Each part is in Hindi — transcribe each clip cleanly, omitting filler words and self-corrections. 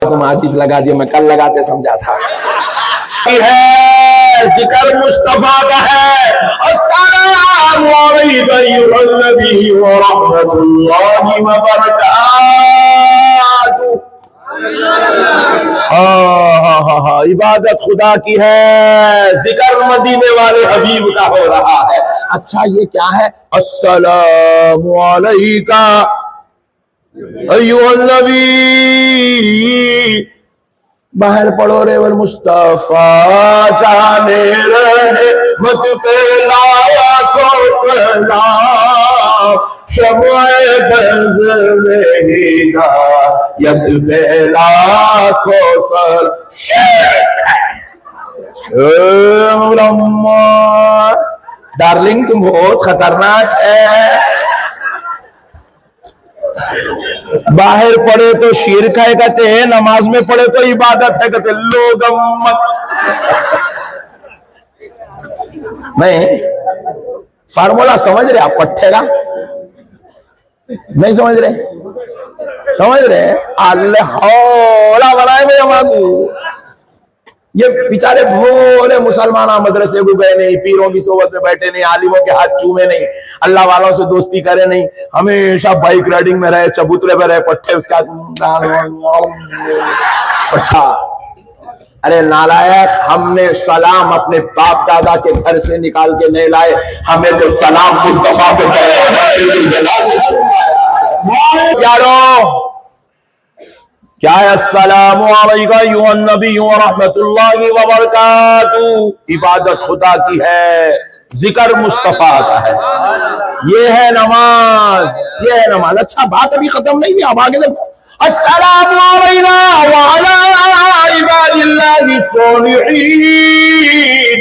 तुम आज ही लगा दिया, मैं कल लगाते समझा था। है जिक्र मुस्तफा का है। अस्सलामु अलैका अय्युहन नबी व रहमतुल्लाहि व बरकातुहू। इबादत खुदा की है, जिक्र मदीने वाले हबीब का हो रहा है। अच्छा ये क्या है? अस्सलामु अलैका अय्युहन नबी, बाहर पढ़ो रे वल मुस्तफा जाने रहे मत पे लाखों सलाम, शम्ए बज़ में हिदायत पे लाखों सलाम। डार्लिंग तुम बहुत खतरनाक है। बाहर पढ़े तो शिरक है कहते हैं, नमाज में पढ़े तो इबादत है कहते। लोग मत नहीं फार्मूला समझ रहे आप पट्टे का? नहीं समझ रहे? समझ रहे? अल्लाह हौला बनाए भाई हमारे। ये बेचारे भोरे मुसलमान मदरसे को गए नहीं, पीरों की सोबत में बैठे नहीं, आलिमों के हाथ चूमे नहीं, अल्लाह वालों से दोस्ती करे नहीं, हमेशा बाइक राइडिंग में रहे, चबूतरे पे रहे, पट्टे उसका पट्टा। अरे नालायक, हमने सलाम अपने बाप दादा के घर से निकाल के नहीं लाए, हमें तो सलाम मुस्तफा के यारो क्या है? अस्सलामु अलैका अय्युहन नबी व रहमतुल्लाहि व बरकातुहू। इबादत खुदा की है, जिक्र मुस्तफा का है। ये है नमाज, ये है नमाज। अच्छा बात अभी खत्म नहीं हुई, अब आगे देखो। अस्सलामु अलैना व अला इबादिल्लाहि सोलिहीन।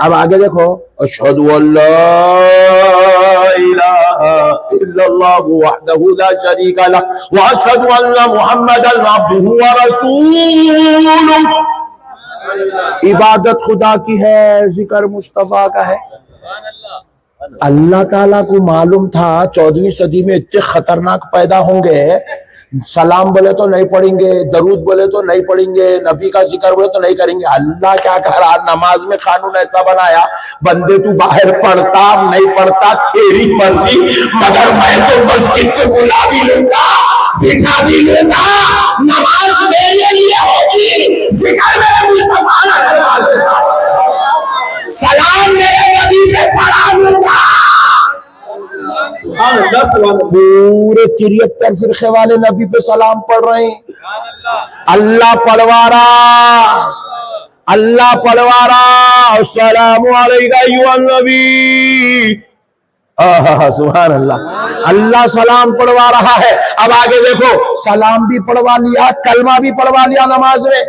अब आगे देखो। अशहदु अल्ला इलाहा इल्लल्लाहु वहदहु ला शरीका लह व अशहदु अन्ना मुहम्मदन अब्दुहु व रसूलुहु। इबादत खुदा की है, जिक्र मुस्तफा का है। अल्लाह ताला को मालूम था 14वीं सदी में इतने खतरनाक पैदा होंगे, सलाम बोले तो नहीं पढ़ेंगे, दरूद बोले तो नहीं पढ़ेंगे, नबी का जिक्र बोले तो नहीं करेंगे। अल्लाह क्या कर रहा? नमाज में कानून ऐसा बनाया, बंदे तू बाहर पढ़ता नहीं पढ़ता तेरी मर्जी, मगर मैं तो मस्जिद से बुला भी लूंगा, बिठा भी लूंगा, नमाज मेरे लिए होगी, जिक्र मेरे मुस्तफा का करवा दूंगा, सलाम मेरे नबी पे पढ़ा दूंगा। पूरे 73 फिरके वाले नबी पे सलाम पढ़ रहे हैं। अल्लाह पढ़वारा, अल्लाह पढ़वारा। अस्सलामु अलैका अय्युहन नबी। सुभान अल्लाह, अल्लाह सलाम पढ़वा रहा है। अब आगे देखो, सलाम भी पढ़वा लिया, कलमा भी पढ़वा लिया नमाज में,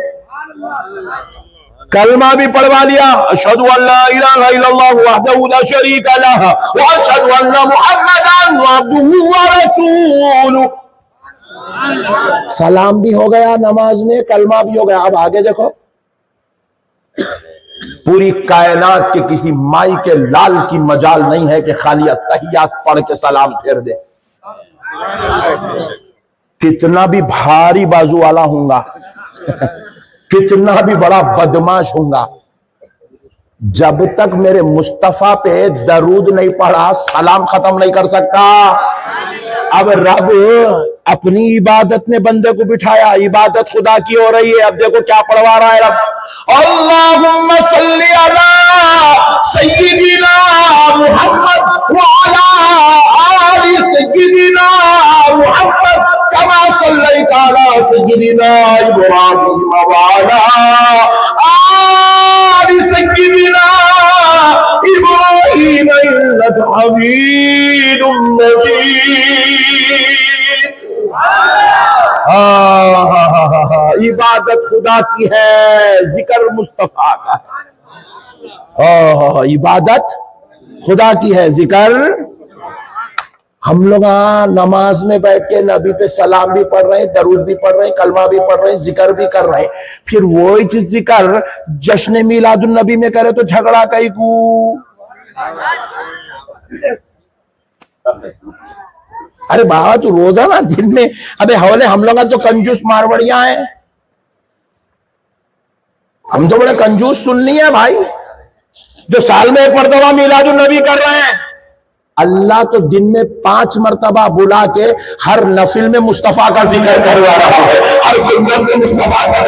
कलमा भी पढ़वा लिया। अशहदु अल्ला इलाहा इल्लल्लाहु वहदहु ला शरीका लह व अशहदु अन्ना मुहम्मदन अब्दुहु व रसूलुहु। सलाम भी हो गया नमाज में, कलमा भी हो गया। अब आगे देखो। पूरी कायनात के किसी माई के लाल की मजाल नहीं है कि खाली अत्तहियात पढ़ के सलाम फेर दे। कितना भी भारी बाजू वाला होगा, कितना भी बड़ा बदमाश होगा, जब तक मेरे मुस्तफा पे दरूद नहीं पढ़ा सलाम खत्म नहीं कर सकता। अब रब अपनी इबादत ने बंदे को बिठाया, इबादत खुदा की हो रही है। अब देखो क्या पढ़वा रहा है रब। अल्लाहुम्मा सल्ली अला सय्यिदिना मुहम्मद व अला आलि सय्यिदिना मुहम्मद कमा सल्लैता अला सय्यिदिना इब्राहीम व अला आलि सय्यिदिना इब्राहीम इन्नका हमीदुम मजीद। इबादत खुदा की है, जिक्र मुस्तफा का है। इबादत खुदा की है, जिक्र। हम लोग नमाज में बैठ के नबी पे सलाम भी पढ़ रहे हैं, दरूद भी पढ़ रहे हैं, कलमा भी पढ़ रहे हैं, जिक्र भी कर रहे हैं। फिर वही चीज जिक्र जश्न मिलादुन नबी में करे तो झगड़ा कई को। अरे बाबा तू रोजा ना दिन में, अबे हवले हम लोग तो कंजूस मारवड़िया हैं, हम तो बड़े कंजूस सुननी है भाई, जो साल में एक मरतबा मिलादुन नबी कर रहे हैं। अल्लाह तो दिन में 5 मरतबा बुला के हर नफिल में मुस्तफा का जिक्र करवा रहा है, हर सुन्नत में मुस्तफा का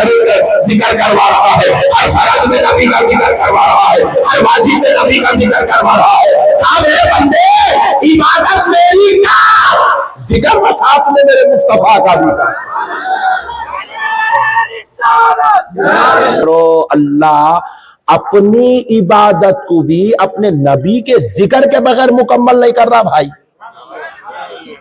जिक्र करवा रहा है, हर फर्ज में नबी का जिक्र करवा रहा है, हर वाजिब में नबी का जिक्र करवा रहा है। हाँ मेरे बंदे, इबादत मेरी का जिक्र व साथ में मेरे मुस्तफा का भी कर। अल्लाह अपनी इबादत को भी अपने नबी के जिक्र के बगैर मुकम्मल नहीं कर रहा भाई।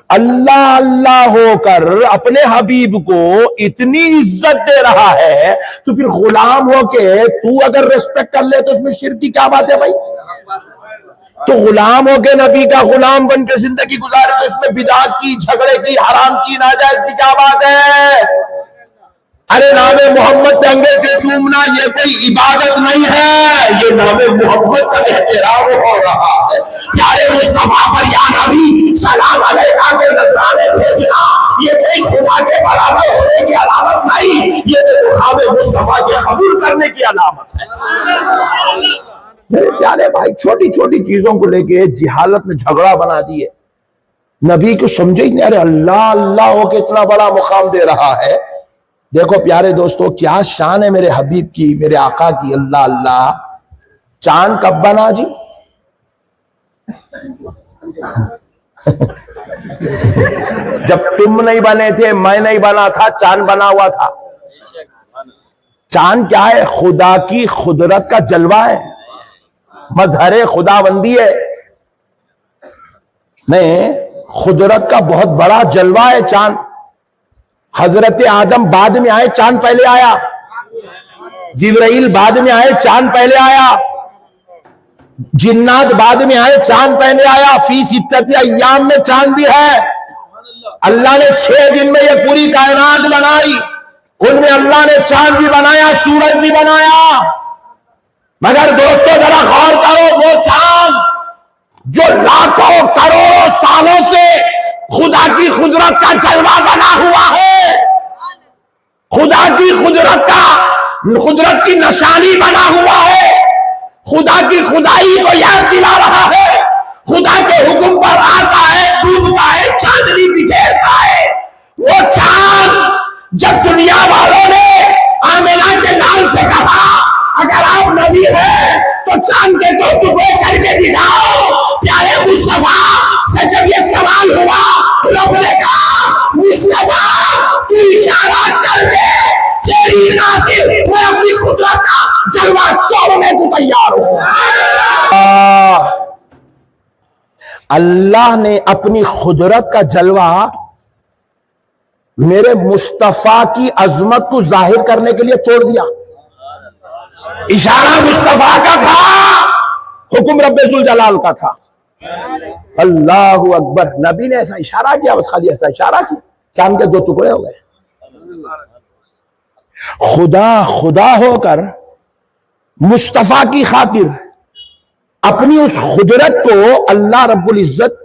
अल्लाह अल्लाह होकर अपने हबीब को इतनी इज्जत दे रहा है, तो फिर गुलाम होके तू अगर रिस्पेक्ट कर ले तो इसमें शिर्क की क्या बात है भाई। तो गुलाम होके नबी का गुलाम बन के जिंदगी गुजारे तो इसमें बिदात की, झगड़े की, हराम की, नाजायज की क्या बात है। अरे नामे मोहम्मद पे अंगूठे के चूमना ये कोई इबादत नहीं है, ये नामे मोहम्मद का एहतराम हो रहा है। प्यारे मुस्तफा पर या नबी सलाम अलैका के नजराने भेजना ये कोई खुदा के बराबर होने की अलामत नहीं, ये तो मुखाबे मुस्तफा के कबूल करने की अलामत है। मेरे प्यारे भाई, छोटी छोटी चीजों को लेके जिहालत में झगड़ा बना दिए, नबी को समझे ही नहीं। अरे अल्लाह अल्लाह होके इतना बड़ा मुकाम दे रहा है। देखो प्यारे दोस्तों, क्या शान है मेरे हबीब की, मेरे आका की। अल्लाह अल्लाह, चांद कब बना जी? जब तुम नहीं बने थे, मैं नहीं बना था, चांद बना हुआ था। चांद क्या है? खुदा की खुदरत का जलवा है, मजहरे खुदाबंदी है। नहीं, खुदरत का बहुत बड़ा जलवा है चांद। हजरत आदम बाद में आए, चांद पहले आया। जिब्राइल बाद में आए, चांद पहले आया। जिन्नात बाद में आए, चांद पहले आया। फी सित्तति अय्याम में चांद भी है। अल्लाह ने 6 दिन में ये पूरी कायनात बनाई, उनमें अल्लाह ने चांद भी बनाया, सूरज भी बनाया। मगर दोस्तों जरा गौर करो, वो चांद जो लाखों करोड़ों सालों से खुदा की खुदरत का जलवा बना हुआ है, खुदा की खुदरत की निशानी बना हुआ है, खुदा की खुदाई को याद दिला रहा है, खुदा के हुक्म पर आता है, डूबता है, चांदनी बिखेरता है। वो चांद जब दुनिया वालों ने आमिना के नाम से कहा अगर आप नबी हैं तो चांद के 2 टुकड़े करके दिखाओ, प्यारे मुस्तफा से जब ये सवाल हुआ, लोगों ने कहा मुस्तफा तू इशारा कर दे, तेरी खातिर मैं अपनी खुदरत का जलवा तोड़ने को तैयार हूं। अल्लाह ने अपनी खुदरत का जलवा मेरे मुस्तफा की अजमत को जाहिर करने के लिए तोड़ दिया। इशारा मुस्तफा का था, हुक्म रब्बे जुल जलाल का था। अल्लाहु अकबर। नबी ने ऐसा इशारा किया, बस खाली ऐसा इशारा किया, चांद के 2 टुकड़े हो गए। खुदा खुदा होकर मुस्तफा की खातिर अपनी उस खुदरत को अल्लाह रब्बुल इज्जत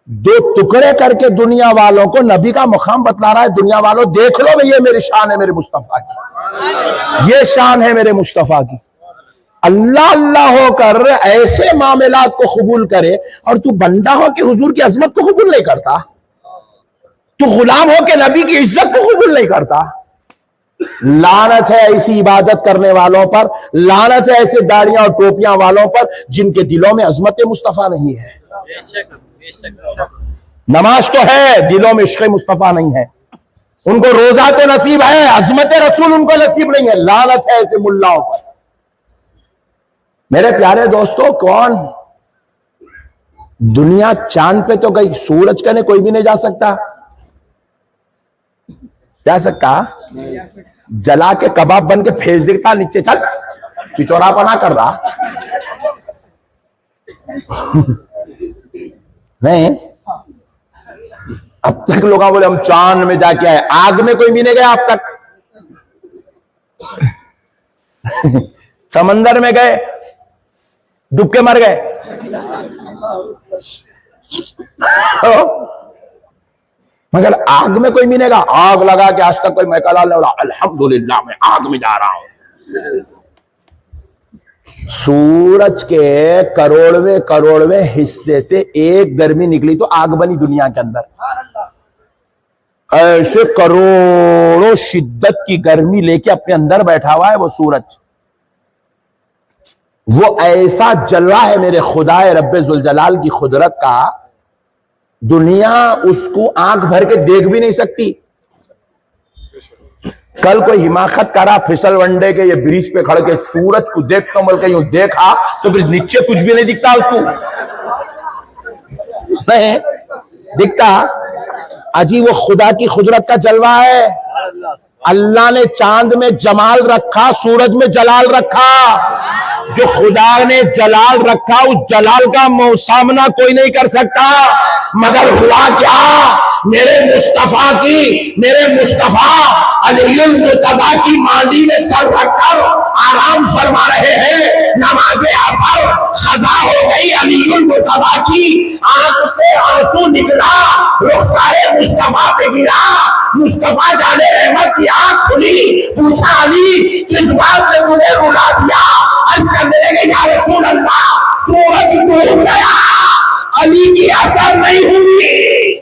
2 टुकड़े करके दुनिया वालों को नबी का मुकाम बतला रहा है। दुनिया वालों देख लो, ये मेरी शान है मेरे मुस्तफा की, ये शान है मेरे मुस्तफा की। अल्लाह अल्लाह होकर ऐसे मामलात को कबूल करे और तू बंदा हो कि हुजूर की अजमत को कबूल नहीं करता, तू गुलाम हो के नबी की इज्जत को कबूल नहीं करता। लानत है ऐसी इबादत करने वालों पर, लानत है ऐसे दाढ़ियां और टोपियां वालों पर जिनके दिलों में अजमत मुस्तफा नहीं है। नमाज तो है, दिलों में इश्क़ मुस्तफा नहीं है। उनको रोजा तो नसीब है, अजमत रसूल उनको नसीब नहीं है। लानत है ऐसे मुल्लाओं पर। मेरे प्यारे दोस्तों, कौन दुनिया चांद पे तो गई, सूरज कने कोई भी नहीं जा सकता। जा सकता? जला के कबाब बन के फेंच देता नीचे, चल चिचोरापना कर रहा। नहीं, अब तक लोग बोले हम चांद में जाके आए, आग में कोई भी नहीं गया अब तक। समंदर में गए, डूब के मर गए। मगर आग में कोई मिलेगा? आग लगा के आज तक कोई मैकाला नहीं बोला अल्हम्दुलिल्लाह मैं आग में जा रहा हूं। सूरज के करोड़वें हिस्से से एक गर्मी निकली तो आग बनी दुनिया के अंदर। ऐसे करोड़ों शिद्दत की गर्मी लेके अपने अंदर बैठा हुआ है वो सूरज। वो ऐसा जल रहा है मेरे खुदाए रब्बे जुल जलाल की कुदरत का, दुनिया उसको आंख भर के देख भी नहीं सकती। कल कोई हिमाकत करा फिसल वनडे के ये ब्रिज पे खड़ के सूरज को देख तो बोल के यूं देखा तो फिर नीचे कुछ भी नहीं दिखता उसको, नहीं दिखता। अजी वो खुदा की कुदरत का जलवा है। अल्लाह ने चांद में जमाल रखा, सूरज में जलाल रखा। जो खुदा ने जलाल रखा उस जलाल का सामना कोई नहीं कर सकता। मगर हुआ क्या, मेरे मुस्तफा अलीउल मुर्तजा की मांडी में सर रखकर आराम फरमा रहे हैं। नमाज़े असर खज़ा हो गई, अलीउल मुर्तजा की आंख से आंसू निकला, रुखसारे मुस्तफा पे गिरा। मुस्तफा जाने रहमत की आंख खुली, पूछा अली किस बात ने मुझे रुला दिया? अर्ज़ करने लगे या रसूल अल्लाह, सूरज डूब गया, अली की असर नहीं हुई,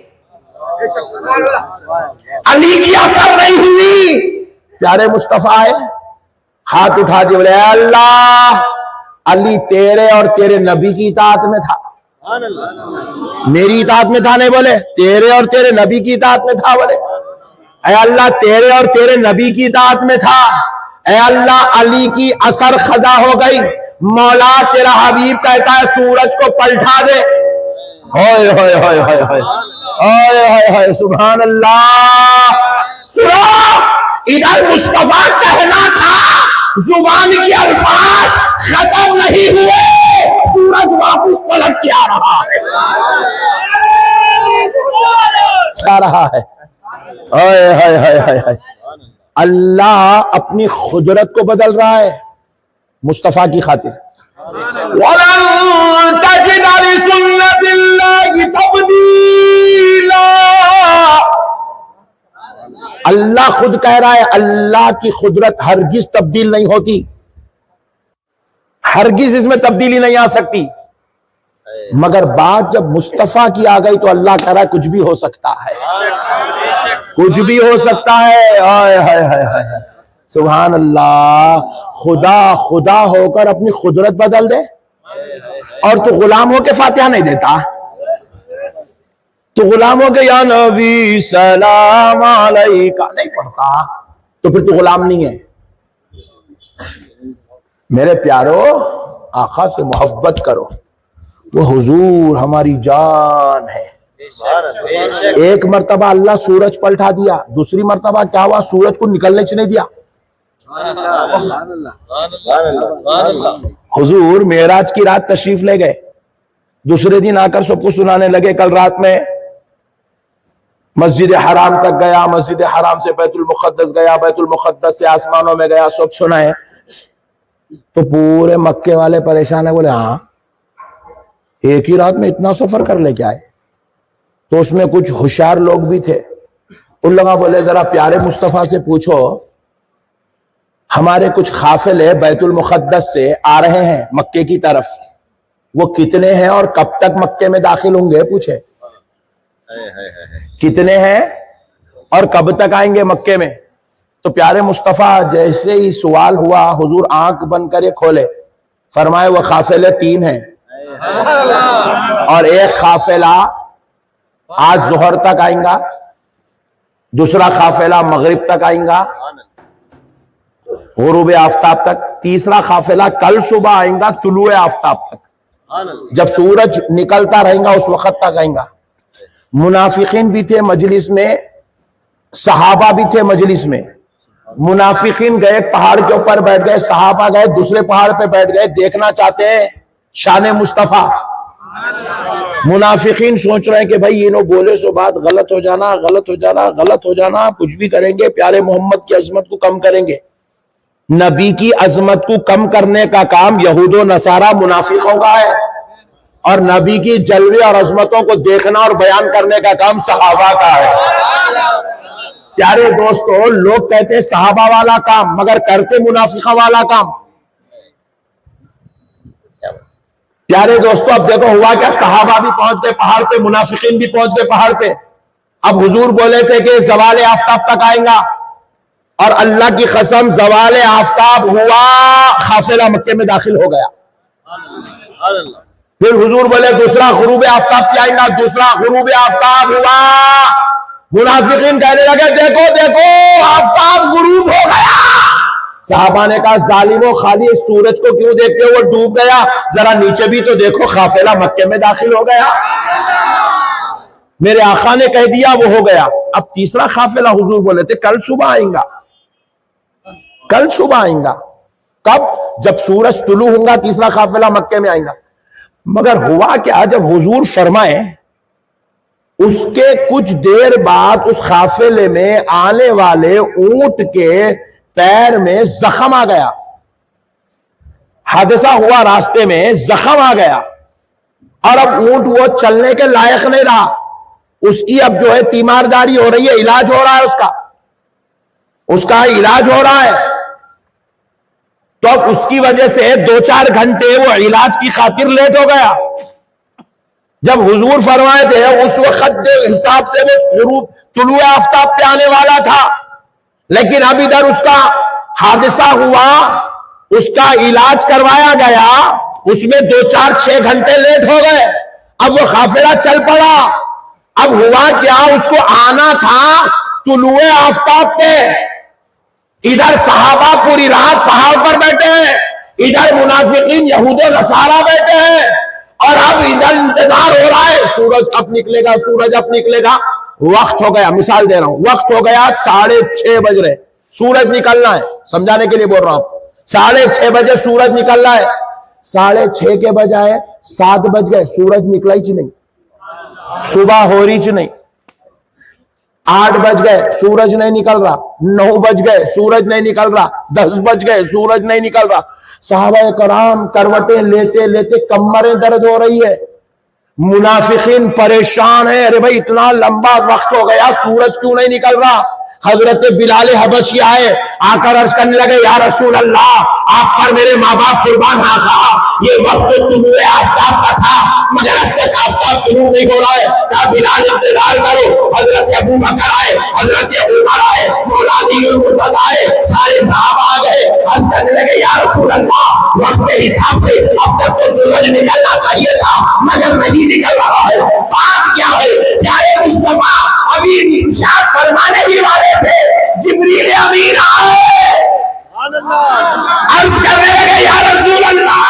अली की असर नहीं हुई। प्यारे मुस्तफा है, हाथ उठा दिए, बोले अल्लाह अली तेरे और तेरे नबी की इताअत में था, मेरी इताअत में था नहीं, बोले तेरे और तेरे नबी की इताअत में था। बोले ऐ अल्लाह तेरे और तेरे नबी की इताअत में था। ऐ अल्लाह अली की असर खजा हो गई। मौला तेरा हबीब कहता है सूरज को पलटा दे। होय होय होय होय होय होय होय होय सुभान अल्लाह। सुनो, इधर मुस्तफा कहना था, जुबान के अल्फाज खत्म नहीं हुए, सूरज वापस पलट के आ रहा है। हाय हाय हाय हाय हाय। अल्लाह अपनी खुदरत को बदल रहा है मुस्तफा की खातिर। वलन तजिद लिसुन्नतिल्लाहि तब्दीला। अल्लाह खुद कह रहा है अल्लाह की खुदरत हरगिज तब्दील नहीं होती, हरगिज इसमें तब्दीली नहीं आ सकती। मगर बात जब मुस्तफा की आ गई तो अल्लाह कह रहा है कुछ भी हो सकता है, कुछ भी हो सकता है। हाय हाय हाय हाय सुभान अल्लाह। खुदा खुदा होकर अपनी खुदरत बदल दे और तू गुलाम होके फातिहा नहीं देता, तू गुलाम होके या नबी सलाम अलैका नहीं पढ़ता, तो फिर तू गुलाम नहीं है। मेरे प्यारो, आका से मोहब्बत करो, वो हुजूर हमारी जान है। एक मर्तबा अल्लाह सूरज पलटा दिया, दूसरी मर्तबा क्या हुआ, सूरज को निकलने नहीं दिया। हुजूर मेराज की रात तशरीफ ले गए, दूसरे दिन आकर सबको सुनाने लगे कल रात में मस्जिद हराम तक गया, मस्जिद हराम से बैतुल मुक़द्दस गया, बैतुल मुक़द्दस से आसमानों में गया, सब सुनाए। तो पूरे मक्के वाले परेशान है, बोले हाँ एक ही रात में इतना सफर कर ले क्या है? तो उसमें कुछ होशियार लोग भी थे, उन लोगों बोले जरा प्यारे मुस्तफा से पूछो, हमारे कुछ काफिले बैतुल मुक़द्दस से आ रहे हैं मक्के की तरफ, वो कितने हैं और कब तक मक्के में दाखिल होंगे? पूछे कितने हैं और कब तक आएंगे मक्के में? तो प्यारे मुस्तफा जैसे ही सवाल हुआ, हुजूर आंख बंद कर खोले, फरमाए वो काफिले 3 हैं और एक काफिला आज जोहर तक आएगा, दूसरा काफिला मगरिब तक आएगा गुरूब आफ्ताब तक, तीसरा काफिला कल सुबह आएगा तुलुए आफ्ताब तक, जब सूरज निकलता रहेगा उस वक्त तक आएगा। मुनाफिकीन भी थे मजलिस में, सहाबा भी थे मजलिस में। मुनाफिकीन गए पहाड़ के ऊपर बैठ गए, सहाबा गए दूसरे पहाड़ पे बैठ गए, देखना चाहते हैं शान मुस्तफा। मुनाफिकीन सोच रहे हैं कि भाई ये लोग बोले सो बात गलत हो जाना, गलत हो जाना, गलत हो जाना, कुछ भी करेंगे प्यारे मोहम्मद की अजमत को कम करेंगे। नबी की अजमत को कम करने का काम यहूदो नसारा मुनाफिकों का है। और नबी की जलवे और अजमतों को देखना और बयान करने का काम सहाबा का है। प्यारे दोस्तों, लोग कहते हैं सहाबा वाला काम, मगर करते मुनाफिका वाला काम। प्यारे दोस्तों, अब देखो हुआ क्या, सहाबा भी पहुंच गए पहाड़ पे, मुनाफिकीन भी पहुंच गए पहाड़ पे। अब हुजूर बोले थे कि ज़वाले आफ्ताब तक आएगा, और अल्लाह की कसम ज़वाले आफ्ताब हुआ, काफिला मक्के में दाखिल हो गया। फिर हुजूर बोले दूसरा गुरूब आफ्ताब क्या आएगा, दूसरा गुरूब आफ्ताब हुआ। मुनाफिकीन कहने लगे देखो देखो आफ्ताब गुरूब हो गया। साहबा ने कहा जालिमो, खाली सूरज को क्यों देखते हो, वो डूब गया, जरा नीचे भी तो देखो, काफिला मक्के में दाखिल हो गया। मेरे आका ने कह दिया वो हो गया। अब तीसरा काफिला हुजूर बोले थे कल सुबह आएगा, कल सुबह आएगा। कब? जब सूरज तुलू होगा तीसरा काफिला मक्के में आएगा। मगर हुआ क्या, जब हुजूर फरमाए उसके कुछ देर बाद उस काफिले में आने वाले ऊंट के पैर में जख्म आ गया। हादसा हुआ, रास्ते में जख्म आ गया, और अब ऊंट वो चलने के लायक नहीं रहा। उसकी अब जो है तीमारदारी हो रही है, इलाज हो रहा है, उसका इलाज हो रहा है। तो अब उसकी वजह से 2-4 घंटे वो इलाज की खातिर लेट हो गया। जब हुजूर फरमाए थे उस वक्त हिसाब से वो तुलू आफ्ताब पे आने वाला था, लेकिन अब इधर उसका हादसा हुआ, उसका इलाज करवाया गया, उसमें 2-4-6 घंटे लेट हो गए। अब वो काफिला चल पड़ा। अब हुआ क्या, उसको आना था तुलुए आफ्ताब पे। इधर सहाबा पूरी रात पहाड़ पर बैठे हैं, इधर मुनाफिकीन यहूद नसारा बैठे हैं, और अब इधर इंतजार हो रहा है सूरज अब निकलेगा, सूरज अब निकलेगा। वक्त हो गया, मिसाल दे रहा हूं, वक्त हो गया 6:30 बज रहे, सूरज निकलना है, समझाने के लिए बोल रहा हूं। 6:30 बजे सूरज निकलना है, 6:30 के बजाय 7 बज गए, सूरज निकला ही नहीं, सुबह हो रही नहीं। 8 बज गए, सूरज नहीं निकल रहा। 9 बज गए, सूरज नहीं निकल रहा। 10 बज गए, सूरज नहीं निकल रहा। सहाबा कराम करवटें लेते लेते कमरें दर्द हो रही है। मुनाफिकीन परेशान है, अरे भाई इतना लंबा वक्त हो गया, सूरज क्यों नहीं निकल रहा। हजरत बिलाल हबशी आए, आकर अर्ज करने लगे या रसूल अल्लाह, आप पर मेरे माँ बाप कुर्बान हासा, ये वक्त तुलुए आफ्ताब का था, मगर अब तक आफ्ताब तुलू नहीं हो रहा है। क्या बिलाल इंतजार करो। हजरत अबू बकर आए, हजरत उमर आए, मौलाना आए, सारे सहाबा आ गए, अर्ज करने लगे या रसूल अल्लाह, वक्त के हिसाब से अब तक तो सूरज निकलना चाहिए था, मगर नहीं निकल रहा है, बात क्या है। प्यारे मुस्तफा अभी इरशाद फरमाने ही वाले थे, जिब्रील अमीन आए, अर्ज करने लगे या रसूल अल्लाह,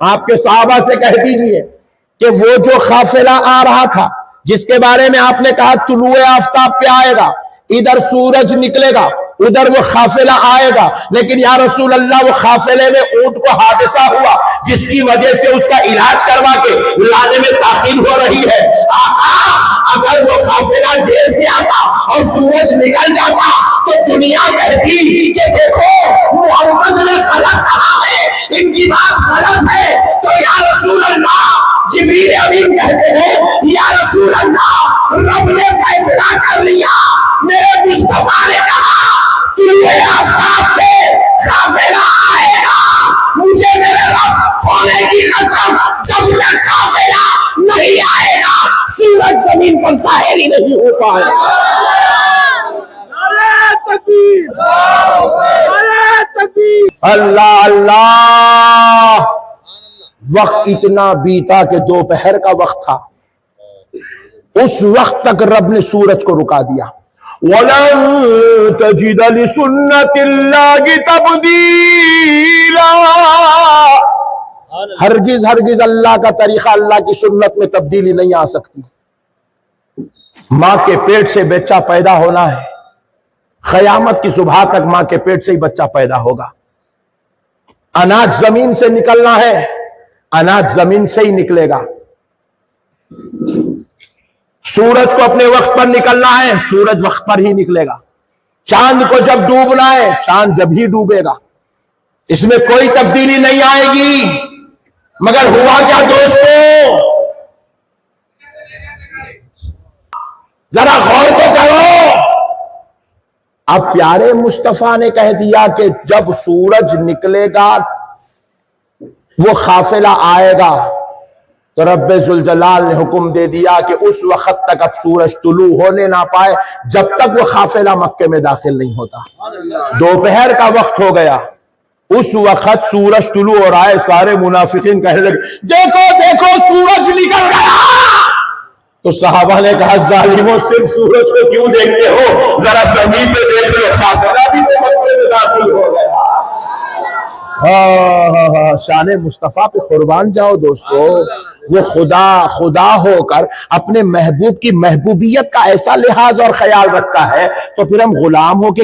आपके सहाबा से कह दीजिए कि वो जो काफिला आ रहा था, जिसके बारे में आपने कहा तुलुए आफ्ताब पे आएगा, इधर सूरज निकलेगा, उधर वो काफिला आएगा, लेकिन या रसूल अल्लाह वो काफिले में ऊंट को हादसा हुआ, जिसकी वजह से उसका इलाज करवा के लाने में ताखीर हो रही है। आका, अगर वो काफिला देर से आता और सूरज निकल जाता तो दुनिया कहती कि देखो मोहम्मद ने गलत कहा है, इनकी बात गलत है। तो या रसूल अल्लाह, जिब्रील अमीन कहते हैं या रसूल अल्लाह, रब ने फैसला कर लिया, मेरे मुस्तफा ने कहा तुलुए आफ्ताब पे काफिला आएगा, मुझे मेरे रब होने की कसम, जब तक काफिला नहीं आएगा सूरज जमीन पर ज़ाहिर ही नहीं हो पाएगा। अल्लाह अल्लाह, वक्त इतना बीता कि दोपहर का वक्त था, उस वक्त तक रब ने सूरज को रुका दिया। वलन तजिद लिसुन्नतिल्लाहि तब्दीला, हरगिज हरगिज अल्लाह का तरीका, अल्लाह की सुन्नत में तब्दीली नहीं आ सकती। मां के पेट से बच्चा पैदा होना है, क़यामत की सुबह तक मां के पेट से ही बच्चा पैदा होगा। अनाज जमीन से निकलना है, अनाज जमीन से ही निकलेगा। सूरज को अपने वक्त पर निकलना है, सूरज वक्त पर ही निकलेगा। चांद को जब डूबना है, चांद जब ही डूबेगा, इसमें कोई तब्दीली नहीं आएगी। मगर हुआ क्या दोस्तों, जरा गौर तो करो। अब प्यारे मुस्तफा ने कह दिया कि जब सूरज निकलेगा वो काफिला आएगा, तो रब्बे जुल जलाल ने हुक्म दे दिया कि उस वक्त तक अब सूरज तुलू होने ना पाए जब तक वो काफिला मक्के में दाखिल नहीं होता। दोपहर का वक्त हो गया, उस वक्त सूरज तुलू हो रहा है, सारे मुनाफिकीन कहने लगे देखो देखो सूरज निकल गया। तो सहाबा ने कहा जालिमों, सिर्फ सूरज को क्यों देखते हो, जरा जमीन पे देख लो, काफिला भी तो मक्के में दाखिल हो गया। हाँ, शान मुस्तफा पे कुर्बान जाओ दोस्तों। वो खुदा होकर अपने महबूब की महबूबियत का ऐसा लिहाज और ख्याल रखता है, तो फिर हम गुलाम होके